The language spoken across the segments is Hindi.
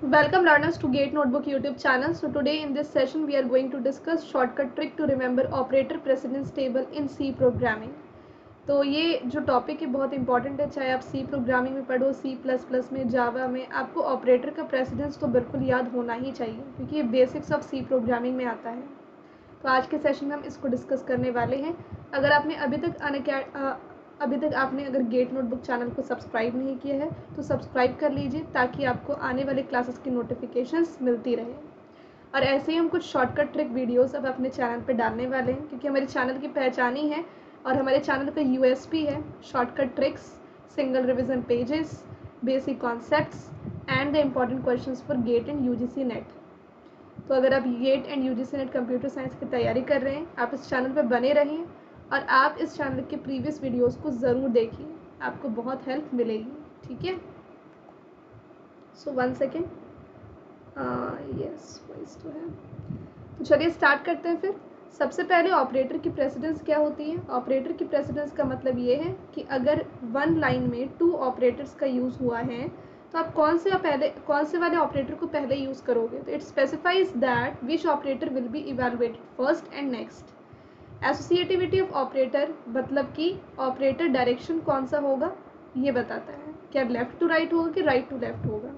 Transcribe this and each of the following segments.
Welcome learners to Gate Notebook YouTube channel. So today in this session we are going to discuss shortcut trick to remember operator precedence table in C programming. तो ये जो टॉपिक है बहुत इंपॉर्टेंट है, चाहे आप सी प्रोग्रामिंग में पढ़ो, सी प्लस प्लस में, जावा में, आपको ऑपरेटर का प्रेसिडेंस तो बिल्कुल याद होना ही चाहिए क्योंकि ये बेसिक्स ऑफ सी प्रोग्रामिंग में आता है। तो आज के सेशन में हम इसको डिस्कस करने वाले हैं। अगर आपने अभी तक आपने अगर गेट नोटबुक चैनल को सब्सक्राइब नहीं किया है तो सब्सक्राइब कर लीजिए ताकि आपको आने वाले क्लासेस की नोटिफिकेशंस मिलती रहे। और ऐसे ही हम कुछ शॉर्टकट ट्रिक वीडियोस अब अपने चैनल पे डालने वाले हैं क्योंकि हमारे चैनल की पहचान ही है और हमारे चैनल का यूएसपी है shortcut tricks, single revision pages, basic concepts and the important questions for GATE and UGC NET. तो अगर आप GATE and UGC NET computer science की तैयारी कर रहे हैं, आप इस चैनल पर बने रहें और आप इस चैनल के प्रीवियस वीडियोस को ज़रूर देखिए, आपको बहुत हेल्प मिलेगी। ठीक है, सो 1 सेकेंड, यस वॉइस तो है। तो चलिए स्टार्ट करते हैं फिर। सबसे पहले ऑपरेटर की प्रेसिडेंस क्या होती है? ऑपरेटर की प्रेसिडेंस का मतलब ये है कि अगर वन लाइन में 2 ऑपरेटर्स का यूज़ हुआ है तो आप कौन से वाले ऑपरेटर को पहले यूज़ करोगे। तो it specifies that which operator will be evaluated first and next. Associativity of operator मतलब कि ऑपरेटर डायरेक्शन कौन सा होगा ये बताता है, क्या लेफ्ट टू राइट होगा कि राइट टू लेफ्ट होगा।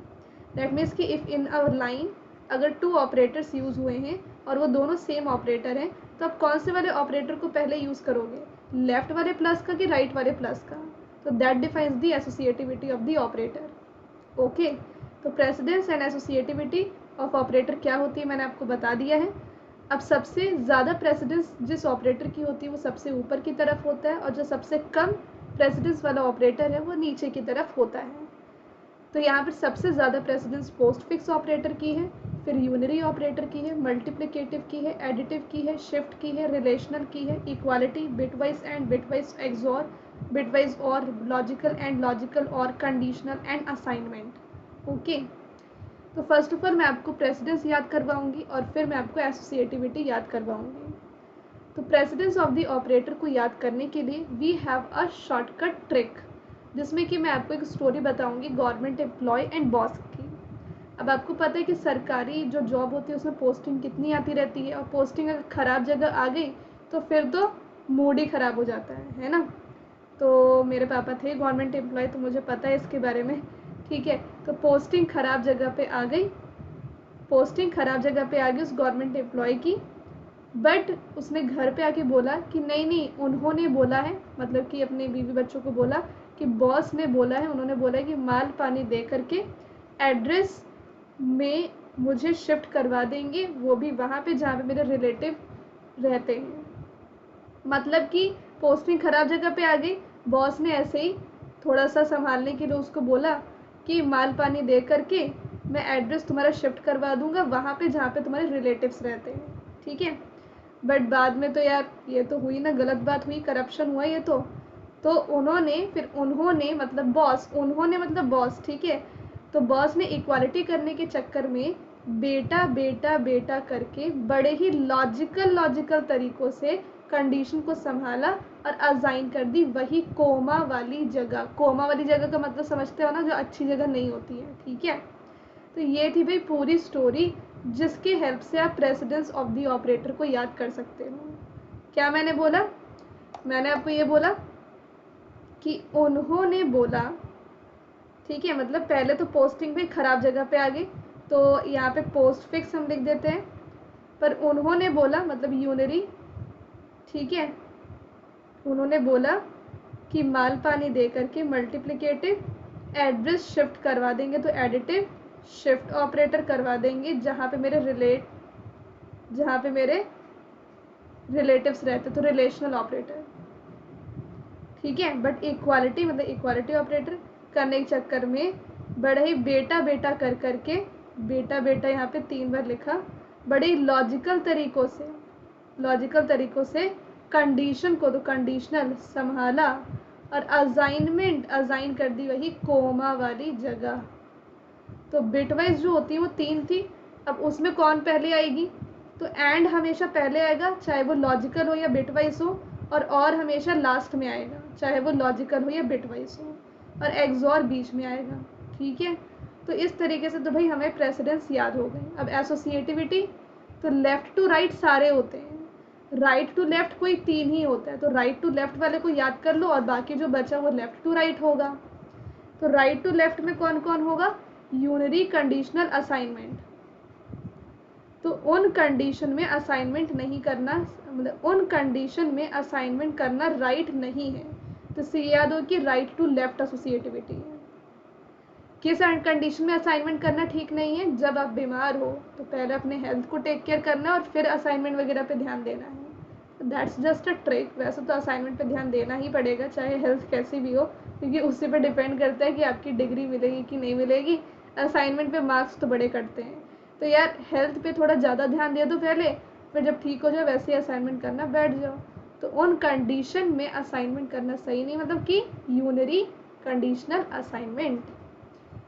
दैट मीन्स कि इफ़ इन आवर लाइन अगर 2 ऑपरेटर्स यूज़ हुए हैं और वो दोनों सेम ऑपरेटर हैं तो आप कौन से वाले ऑपरेटर को पहले यूज़ करोगे, लेफ्ट वाले प्लस का कि राइट वाले प्लस का। तो that defines the associativity of the operator. Okay, तो precedence and associativity of operator क्या होती है मैंने आपको बता दिया है। अब सबसे ज़्यादा प्रेसिडेंस जिस ऑपरेटर की होती है वो सबसे ऊपर की तरफ होता है और जो सबसे कम प्रेसिडेंस वाला ऑपरेटर है वो नीचे की तरफ होता है। तो यहाँ पर सबसे ज़्यादा प्रेसिडेंस पोस्ट फिक्स ऑपरेटर की है, फिर यूनरी ऑपरेटर की है, मल्टीप्लिकेटिव की है, एडिटिव की है, शिफ्ट की है, रिलेशनल की है, equality, bitwise and bitwise XOR, bitwise और, लॉजिकल एंड लॉजिकल और, कंडीशनल एंड असाइनमेंट। ओके, तो फर्स्ट ऑफ ऑल मैं आपको प्रेसिडेंस याद करवाऊंगी और फिर मैं आपको एसोसिएटिविटी याद करवाऊंगी। तो प्रेसिडेंस ऑफ द ऑपरेटर को याद करने के लिए we have a shortcut trick जिसमें कि मैं आपको एक स्टोरी बताऊंगी गवर्नमेंट एम्प्लॉय एंड बॉस की। अब आपको पता है कि सरकारी जो जॉब होती है उसमें पोस्टिंग कितनी आती रहती है और पोस्टिंग अगर ख़राब जगह आ गई तो फिर तो मूड ही ख़राब हो जाता है ना। तो मेरे पापा थे गवर्नमेंट एम्प्लॉय तो मुझे पता है इसके बारे में। ठीक है, तो पोस्टिंग ख़राब जगह पे आ गई, पोस्टिंग ख़राब जगह पे आ गई उस गवर्नमेंट एम्प्लॉय की। बट उसने घर पे आके बोला कि नहीं नहीं उन्होंने बोला है, मतलब कि अपने बीवी बच्चों को बोला कि बॉस ने बोला है, उन्होंने बोला है कि माल पानी दे करके एड्रेस में मुझे शिफ्ट करवा देंगे, वो भी वहाँ पे जहाँ पे मेरे रिलेटिव रहते हैं। मतलब कि पोस्टिंग ख़राब जगह पे आ गई, बॉस ने ऐसे ही थोड़ा सा संभालने के लिए उसको बोला कि माल पानी दे करके मैं एड्रेस तुम्हारा शिफ्ट करवा दूंगा वहाँ पे जहाँ पे तुम्हारे रिलेटिव्स रहते हैं। ठीक है, बट बाद में तो यार ये तो हुई ना, गलत बात हुई, करप्शन हुआ ये तो उन्होंने मतलब बॉस, उन्होंने मतलब बॉस, ठीक है, तो बॉस ने इक्वालिटी करने के चक्कर में बेटा बेटा बेटा करके बड़े ही लॉजिकल तरीक़ों से कंडीशन को संभाला और असाइन कर दी वही कोमा वाली जगह। कोमा वाली जगह का मतलब समझते हो ना, जो अच्छी जगह नहीं होती है। ठीक है, तो ये थी भाई पूरी स्टोरी जिसकी हेल्प से आप प्रेसिडेंस ऑफ द ऑपरेटर को याद कर सकते हो। क्या मैंने बोला? मैंने आपको ये बोला कि उन्होंने बोला, ठीक है, मतलब पहले तो पोस्टिंग भी ख़राब जगह पे आ गई तो यहाँ पे पोस्ट फिक्स हम लिख देते हैं, पर उन्होंने बोला मतलब यूनरी। ठीक है, उन्होंने बोला कि माल पानी दे करके मल्टीप्लिकेटिव, एड्रेस शिफ्ट करवा देंगे तो एडिटिव, शिफ्ट ऑपरेटर करवा देंगे जहाँ पे मेरे रिलेटिव्स रहते तो रिलेशनल ऑपरेटर। ठीक है, बट इक्वालिटी मतलब इक्वालिटी ऑपरेटर करने के चक्कर में बड़े ही बेटा बेटा कर करके, बेटा बेटा यहाँ पे 3 बार लिखा, बड़े ही लॉजिकल तरीक़ों से कंडीशन को तो कंडीशनल संभाला और असाइन कर दी वही कोमा वाली जगह। तो बिटवाइज जो होती है वो 3 थी, अब उसमें कौन पहले आएगी? तो एंड हमेशा पहले आएगा चाहे वो लॉजिकल हो या बिटवाइज हो, और हमेशा लास्ट में आएगा चाहे वो लॉजिकल हो या बिटवाइज हो, और एक्सॉर बीच में आएगा। ठीक है, तो इस तरीके से तो भाई हमें प्रेसिडेंस याद हो गए। अब एसोसिएटिविटी, तो लेफ्ट टू राइट सारे होते हैं, राइट टू लेफ्ट कोई 3 ही होता है, तो राइट टू लेफ्ट वाले को याद कर लो और बाकी जो बचा वो लेफ्ट टू राइट होगा। तो राइट टू लेफ्ट में कौन कौन होगा? यूनरी कंडीशनल असाइनमेंट, तो उन कंडीशन में असाइनमेंट नहीं करना, मतलब उन कंडीशन में असाइनमेंट करना राइट नहीं है। तो इससे याद हो कि राइट टू लेफ्ट एसोसिएटिविटी है। किस कंडीशन में असाइनमेंट करना ठीक नहीं है? जब आप बीमार हो तो पहले अपने हेल्थ को टेक केयर करना और फिर असाइनमेंट वगैरह पे ध्यान देना है। That's just a trick. वैसे तो असाइनमेंट पे ध्यान देना ही पड़ेगा चाहे हेल्थ कैसी भी हो, क्योंकि उसी पे डिपेंड करता है कि आपकी डिग्री मिलेगी कि नहीं मिलेगी। असाइनमेंट पे मार्क्स तो बड़े कटते हैं, तो यार हेल्थ पे थोड़ा ज़्यादा ध्यान दे दो पहले, फिर जब ठीक हो जाए वैसे ही असाइनमेंट करना बैठ जाओ। तो उन कंडीशन में असाइनमेंट करना सही नहीं, मतलब कि unary conditional assignment.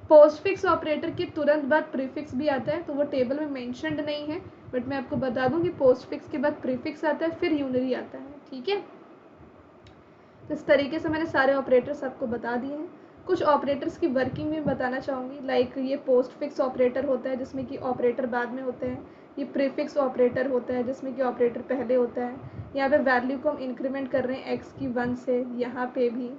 Post fix operator के तुरंत बाद प्रीफिक्स भी आता है, तो वो टेबल में मेंशन्ड नहीं है, बट मैं आपको बता दूं कि पोस्ट फिक्स के बाद प्रीफिक्स आता है फिर यूनरी आता है, ठीक है। तो इस तरीके से मैंने सारे ऑपरेटर्स आपको बता दिए हैं। कुछ ऑपरेटर्स की वर्किंग भी बताना चाहूँगी, लाइक ये पोस्ट फिक्स ऑपरेटर होता है जिसमें कि ऑपरेटर बाद में होते हैं, ये प्रीफिक्स ऑपरेटर होता है जिसमें कि ऑपरेटर पहले होता है। यहाँ पे वैल्यू को हम इंक्रीमेंट कर रहे हैं एक्स की 1 से, यहाँ पे भी,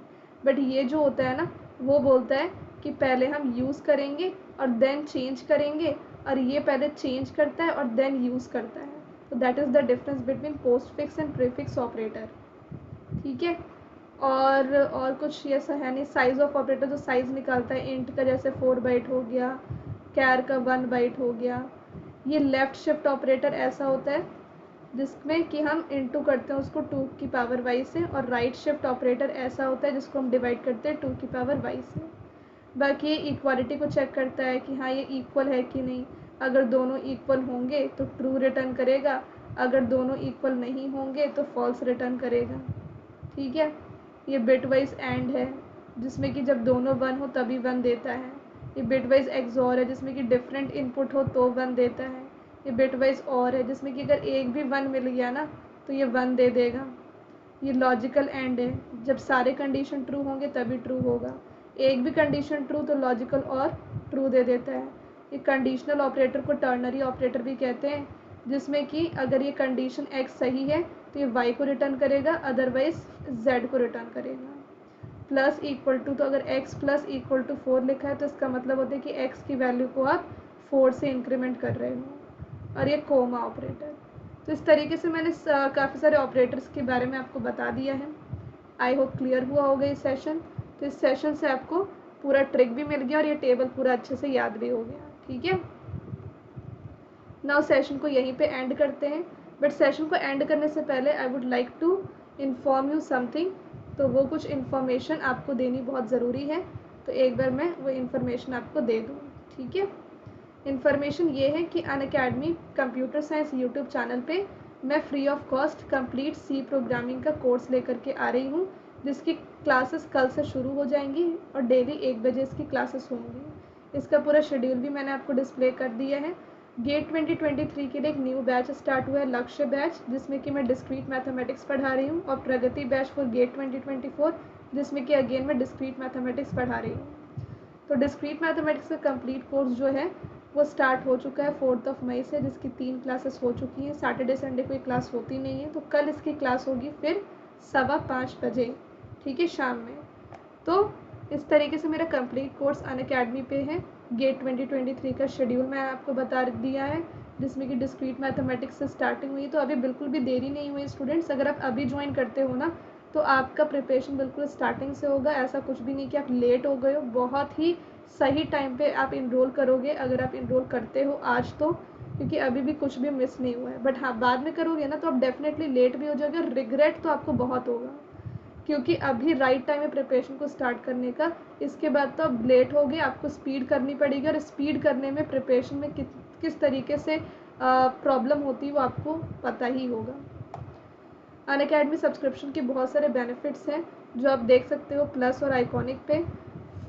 बट ये जो होता है ना वो बोलता है कि पहले हम यूज़ करेंगे और देन चेंज करेंगे, और ये पहले चेंज करता है और देन यूज़ करता है। तो that is the difference between post fix and prefix operator, ठीक है। और कुछ ऐसा है नहीं। साइज़ ऑफ ऑपरेटर जो साइज़ निकालता है, इंट का जैसे 4 बाइट हो गया, कैर का 1 बाइट हो गया। ये लेफ़्ट शिफ्ट ऑपरेटर ऐसा होता है जिसमें कि हम इंटू करते हैं उसको 2 की पावर y से, और राइट शिफ्ट ऑपरेटर ऐसा होता है जिसको हम डिवाइड करते हैं 2 की पावर y से। बाकी ये इक्वालिटी को चेक करता है कि हाँ ये इक्वल है कि नहीं, अगर दोनों इक्वल होंगे तो ट्रू रिटर्न करेगा, अगर दोनों इक्वल नहीं होंगे तो फॉल्स रिटर्न करेगा, ठीक है। ये बिट वाइज एंड है जिसमें कि जब दोनों 1 हो तभी 1 देता है। ये बिट वाइज एक्सॉर है जिसमें कि डिफरेंट इनपुट हो तो 1 देता है। ये बिट वाइज और है जिसमें कि अगर एक भी 1 मिल गया ना तो ये 1 दे देगा। ये लॉजिकल एंड है, जब सारे कंडीशन ट्रू होंगे तभी ट्रू होगा, एक भी कंडीशन ट्रू तो लॉजिकल और ट्रू दे देता है। ये कंडीशनल ऑपरेटर को टर्नरी ऑपरेटर भी कहते हैं, जिसमें कि अगर ये कंडीशन x सही है तो ये y को रिटर्न करेगा, अदरवाइज z को रिटर्न करेगा। प्लस इक्वल टू, तो अगर x प्लस इक्वल टू 4 लिखा है तो इसका मतलब होता है कि x की वैल्यू को आप 4 से इंक्रीमेंट कर रहे हो। और ये कोमा ऑपरेटर। तो इस तरीके से मैंने काफ़ी सारे ऑपरेटर्स के बारे में आपको बता दिया है। आई होप क्लियर हुआ होगा इस सेशन। तो इस सेशन से आपको पूरा ट्रिक भी मिल गया और ये टेबल पूरा अच्छे से याद भी हो गया, ठीक है। नाउ सेशन को यहीं पे एंड करते हैं, बट सेशन को एंड करने से पहले I would like to inform you something. तो वो कुछ इन्फॉर्मेशन आपको देनी बहुत ज़रूरी है, तो एक बार मैं वो इन्फॉर्मेशन आपको दे दूँ, ठीक है। इन्फॉर्मेशन ये है कि Unacademy computer science YouTube channel पे मैं free of cost complete C programming का कोर्स लेकर के आ रही हूँ, जिसकी क्लासेस कल से शुरू हो जाएंगी और डेली 1 बजे इसकी क्लासेस होंगी। इसका पूरा शेड्यूल भी मैंने आपको डिस्प्ले कर दिया है। गेट 2023 के लिए एक न्यू बैच स्टार्ट हुआ है, लक्ष्य बैच, जिसमें कि मैं डिस्क्रीट मैथमेटिक्स पढ़ा रही हूँ, और प्रगति बैच फॉर गेट 2024 जिसमें कि अगेन मैं डिस्क्रीट मैथमेटिक्स पढ़ा रही हूँ। तो डिस्क्रीट मैथमेटिक्स का कंप्लीट कोर्स जो है वो स्टार्ट हो चुका है 4 मई से, जिसकी 3 क्लासेस हो चुकी हैं। सैटरडे संडे कोई क्लास होती नहीं है, तो कल इसकी क्लास होगी फिर 5:15 बजे, ठीक है, शाम में। तो इस तरीके से मेरा कंप्लीट कोर्स अनअकैडमी पे है। गेट 2023 का शेड्यूल मैं आपको बता दिया है, जिसमें कि डिस्क्रीट मैथमेटिक्स से स्टार्टिंग हुई, तो अभी बिल्कुल भी देरी नहीं हुई स्टूडेंट्स। अगर आप अभी ज्वाइन करते हो ना तो आपका प्रिपरेशन बिल्कुल स्टार्टिंग से होगा, ऐसा कुछ भी नहीं कि आप लेट हो गए हो। बहुत ही सही टाइम पे आप इनरोल करोगे अगर आप इनरोल करते हो आज, तो क्योंकि अभी भी कुछ भी मिस नहीं हुआ है। बट हाँ, बाद में करोगे ना तो आप डेफिनेटली लेट भी हो जाओगे, रिग्रेट तो आपको बहुत होगा, क्योंकि अभी राइट टाइम है प्रिपरेशन को स्टार्ट करने का। इसके बाद तो अब लेट हो गए, आपको स्पीड करनी पड़ेगी, और स्पीड करने में प्रिपरेशन में किस तरीके से प्रॉब्लम होती है वो आपको पता ही होगा। अनअकैडमी सब्सक्रिप्शन के बहुत सारे बेनिफिट्स हैं जो आप देख सकते हो प्लस और आइकॉनिक पे।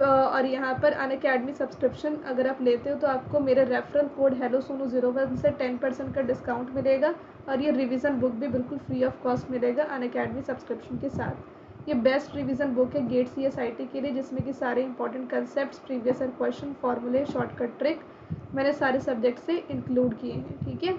और यहाँ पर अनअकैडमी सब्सक्रिप्शन अगर आप लेते हो तो आपको मेरे रेफरल कोड HelloSonu01 से 10% का डिस्काउंट मिलेगा, और ये रिवीजन बुक भी बिल्कुल फ्री ऑफ कॉस्ट मिलेगा अनअकैडमी सब्सक्रिप्शन के साथ। ये बेस्ट रिवीजन बुक है गेट CSIT के लिए, जिसमें कि सारे important concept, previous year question, फॉर्मूले, शॉर्टकट ट्रिक मैंने सारे सब्जेक्ट से इंक्लूड किए हैं, ठीक है।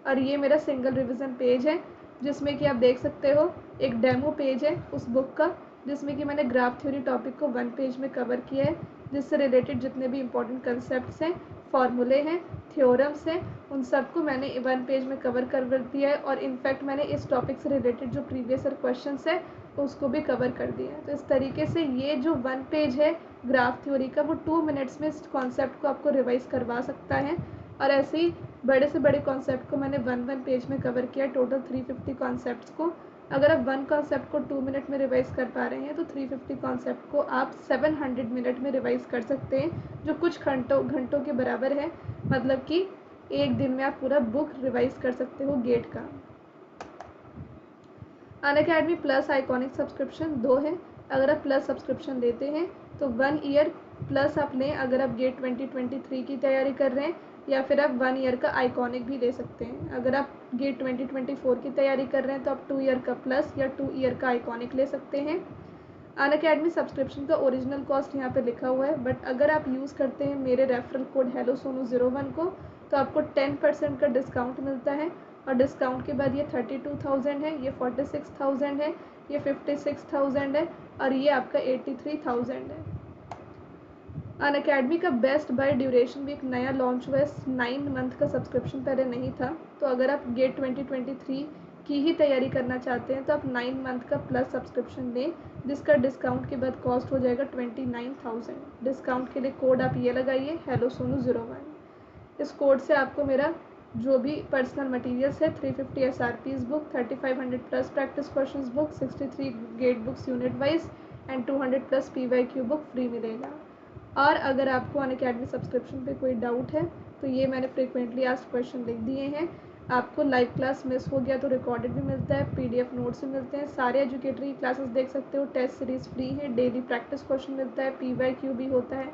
और ये मेरा सिंगल रिवीजन पेज है, जिसमें कि आप देख सकते हो एक डेमो पेज है उस बुक का, जिसमें कि मैंने ग्राफ थ्योरी टॉपिक को 1 पेज में कवर किया है, जिससे रिलेटेड जितने भी इंपॉर्टेंट कंसेप्ट्स हैं, फॉर्मूले हैं, थ्योरम्स हैं, उन सबको मैंने 1 पेज में कवर कर दिया है। और इनफैक्ट मैंने इस टॉपिक से रिलेटेड जो प्रीवियस ईयर क्वेश्चंस है उसको भी कवर कर दिया है। तो इस तरीके से ये जो 1 पेज है ग्राफ थ्योरी का, वो 2 मिनट्स में इस कॉन्सेप्ट को आपको रिवाइज करवा सकता है। और ऐसे ही बड़े से बड़े कॉन्सेप्ट को मैंने 1 पेज में कवर किया, टोटल 350 कॉन्सेप्ट्स को। अगर आप 1 कॉन्सेप्ट को 2 मिनट में रिवाइज कर पा रहे हैं तो 350 कॉन्सेप्ट को आप 700 मिनट में रिवाइज कर सकते हैं, जो कुछ घंटों के बराबर है। मतलब कि एक दिन में आप पूरा बुक रिवाइज कर सकते हो गेट का। अनअकैडमी प्लस आइकॉनिक सब्सक्रिप्शन 2 है। अगर आप प्लस सब्सक्रिप्शन लेते हैं तो 1 ईयर प्लस आप लें, अगर आप गेट 2023 की तैयारी कर रहे हैं, या फिर आप 1 ईयर का आइकॉनिक भी ले सकते हैं। अगर आप गेट 2024 की तैयारी कर रहे हैं तो आप 2 ईयर का प्लस या 2 ईयर का आइकॉनिक ले सकते हैं। अनअकैडमी सब्सक्रिप्शन का ओरिजिनल कॉस्ट यहाँ पे लिखा हुआ है, बट अगर आप यूज़ करते हैं मेरे रेफरल कोड HelloSonu01 को, तो आपको 10% का डिस्काउंट मिलता है। और डिस्काउंट के बाद ये 32,000 है, ये 46,000 है, ये 56,000 है, और ये आपका 83,000 है। अनअकैडमी का बेस्ट बाय ड्यूरेशन भी एक नया लॉन्च हुआ है। 9 मंथ का सब्सक्रिप्शन पहले नहीं था, तो अगर आप गेट 2023 की ही तैयारी करना चाहते हैं तो आप 9 मंथ का प्लस सब्सक्रिप्शन लें, जिसका डिस्काउंट के बाद कॉस्ट हो जाएगा 29,000। डिस्काउंट के लिए कोड आप ये लगाइए HelloSonu01। इस कोड से आपको मेरा जो भी पर्सनल मटेरियल्स है, 350 SRPs book, 3500 plus practice questions book, 63 gate books unit wise and 200 plus PYQ book free मिलेगा। और अगर आपको अनअकैडमी सब्सक्रिप्शन पे कोई डाउट है तो ये मैंने फ्रिक्वेंटली आस्क्ड क्वेश्चन लिख दिए हैं। आपको लाइव क्लास मिस हो गया तो रिकॉर्डेड भी मिलता है, PDF नोट्स भी मिलते हैं, सारे एजुकेटरी क्लासेस देख सकते हो, टेस्ट सीरीज़ फ्री है, डेली प्रैक्टिस क्वेश्चन मिलता है, PYQ भी होता है,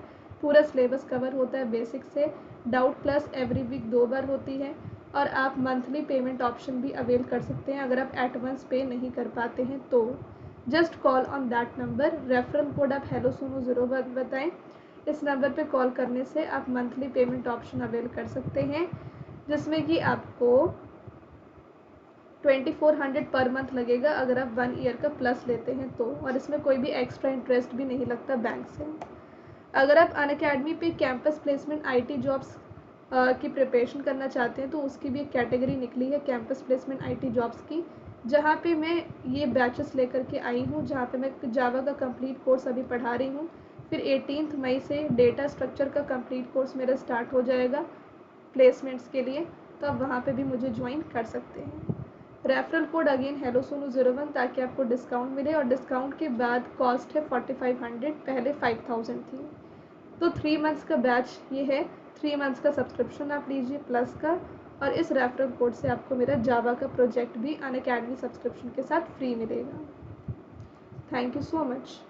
पूरा सिलेबस कवर होता है बेसिक से। डाउट क्लास एवरी वीक 2 बार होती है, और आप मंथली पेमेंट ऑप्शन भी अवेल कर सकते हैं अगर आप एडवांस पे नहीं कर पाते हैं तो। Just call on that number, referral code आप HelloSonu01 बताएं। इस नंबर पे कॉल करने से आप मंथली पेमेंट ऑप्शन अवेल कर सकते हैं, जिसमें कि आपको 2400 पर मंथ लगेगा अगर आप 1 ईयर का प्लस लेते हैं तो। और इसमें कोई भी एक्स्ट्रा इंटरेस्ट भी नहीं लगता बैंक से। अगर आप अनअकैडमी पे कैंपस प्लेसमेंट IT जॉब्स की प्रिपरेशन करना चाहते हैं तो उसकी भी एक कैटेगरी निकली है, कैंपस प्लेसमेंट IT जॉब्स की, जहाँ पे मैं ये बैचेस लेकर के आई हूँ, जहाँ पे मैं जावा का कंप्लीट कोर्स अभी पढ़ा रही हूँ। फिर 18 मई से डेटा स्ट्रक्चर का कंप्लीट कोर्स मेरा स्टार्ट हो जाएगा प्लेसमेंट्स के लिए, तो आप वहाँ पे भी मुझे ज्वाइन कर सकते हैं। रेफरल कोड अगेन HelloSonu01 ताकि आपको डिस्काउंट मिले, और डिस्काउंट के बाद कॉस्ट है 4500, पहले 5000 थी। तो 3 मंथ्स का बैच ये है, 3 मंथ्स का सब्सक्रिप्शन आप लीजिए प्लस का, और इस रेफरल कोड से आपको मेरा जावा का प्रोजेक्ट भी अनअकैडमी सब्सक्रिप्शन के साथ फ्री मिलेगा। Thank you so much.